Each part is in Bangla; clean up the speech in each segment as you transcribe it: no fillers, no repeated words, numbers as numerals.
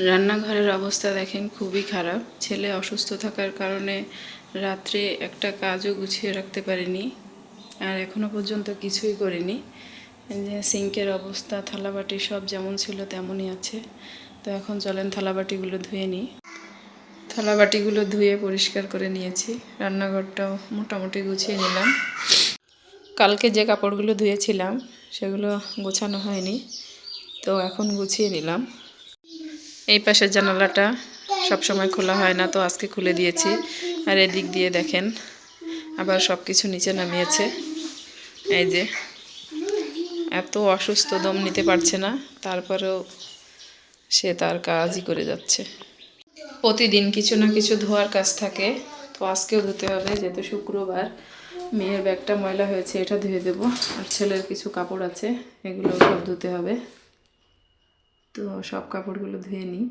রান্নাঘরের অবস্থা দেখেন খুবই খারাপ। ছেলে অসুস্থ থাকার কারণে রাত্রে একটা কাজও গুছিয়ে রাখতে পারিনি, আর এখনও পর্যন্ত কিছুই করিনি। যে সিঙ্কের অবস্থা, থালাবাটি সব যেমন ছিল তেমনই আছে। তো এখন চলেন থালাবাটিগুলো ধুয়ে নিই। থালাবাটিগুলো ধুয়ে পরিষ্কার করে নিয়েছি, রান্নাঘরটাও মোটামুটি গুছিয়ে নিলাম। কালকে যে কাপড়গুলো ধুয়েছিলাম সেগুলো গোছানো হয়নি, তো এখন গুছিয়ে নিলাম। এই পাশের জানালাটা সব সময় খোলা হয় না, তো আজকে খুলে দিয়েছি। আর এদিক দিয়ে দেখেন আবার সব কিছু নিচে নামিয়েছে। এই যে এত অসুস্থ, দম নিতে পারছে না, তারপরেও সে তার কাজই করে যাচ্ছে। প্রতিদিন কিছু না কিছু ধোয়ার কাজ থাকে, তো আজকেও ধুতে হবে যেহেতু শুক্রবার। মেয়ের ব্যাগটা ময়লা হয়েছে, এটা ধুয়ে দেব। আর ছেলের কিছু কাপড় আছে, এগুলো সব ধুতে হবে। তো সব কাপড়গুলো ধুয়ে নিই।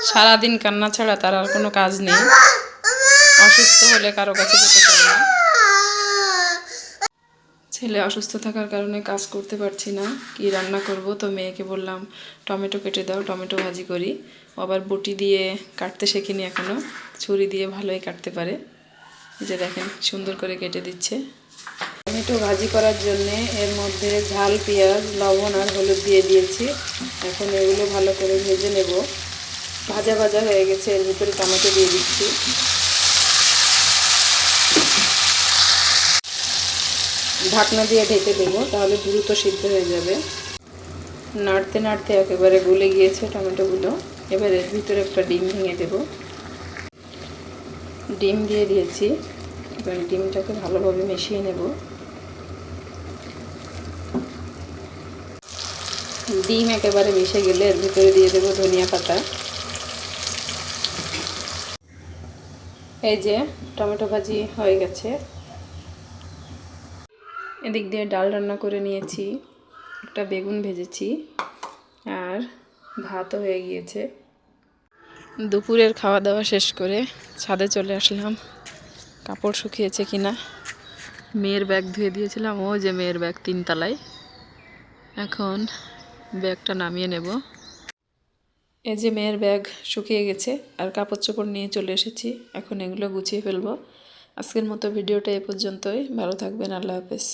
সারাদিন কান্না ছাড়া তার আর কোনো কাজ নেই। অসুস্থ হলে কারো কাছে যেতে চায় না। ছেলে অসুস্থ থাকার কারণে কাজ করতে পারছি না, কি রান্না করব। তো মেয়েকে বললাম টমেটো কেটে দাও, টমেটো ভাজি করি। আবার বটি দিয়ে কাটতে শেখেনি এখনও, ছুরি দিয়ে ভালোই কাটতে পারে। যে দেখেন সুন্দর করে কেটে দিচ্ছে। টমেটো ভাজি করার জন্যে এর মধ্যে ঝাল, পেঁয়াজ, লবণ আর হলুদ দিয়ে দিয়েছি। এখন এগুলো ভালো করে ভেজে নেব। ভাজা ভাজা হয়ে গেছে, এর ভিতরে টমেটো দিয়ে দিচ্ছি। ঢাকনা দিয়ে ঢেকে দেবো, তাহলে দ্রুত সিদ্ধ হয়ে যাবে। নাড়তে নাড়তে একেবারে গলে গিয়েছে টমেটোগুলো। এবার এর ভিতরে একটা ডিম ভেঙে দেব। ডিম দিয়ে দিয়েছি, এবার ডিমটাকে ভালোভাবে মিশিয়ে নেব। ডিম একেবারে মিশে গেলে এর ভিতরে দিয়ে দেব ধনিয়া পাতা। এই যে টমেটো ভাজি হয়ে গেছে। এদিক দিয়ে ডাল রান্না করে নিয়েছি, একটা বেগুন ভেজেছি, আর ভাতও হয়ে গিয়েছে। দুপুরের খাওয়া দাওয়া শেষ করে ছাদে চলে আসলাম, কাপড় শুকিয়েছে কিনা। মেয়ের ব্যাগ ধুয়ে দিয়েছিলাম, ও যে মেয়ের ব্যাগ 3 তলায়। এখন ব্যাগটা নামিয়ে নেব। এই যে মেয়ের ব্যাগ শুকিয়ে গেছে, আর কাপড় চোপড় নিয়ে চলে এসেছি। এখন এগুলো গুছিয়ে ফেলবো। আজকের মতো ভিডিওটা এ পর্যন্তই। ভালো থাকবেন, আল্লাহ হাফেজ।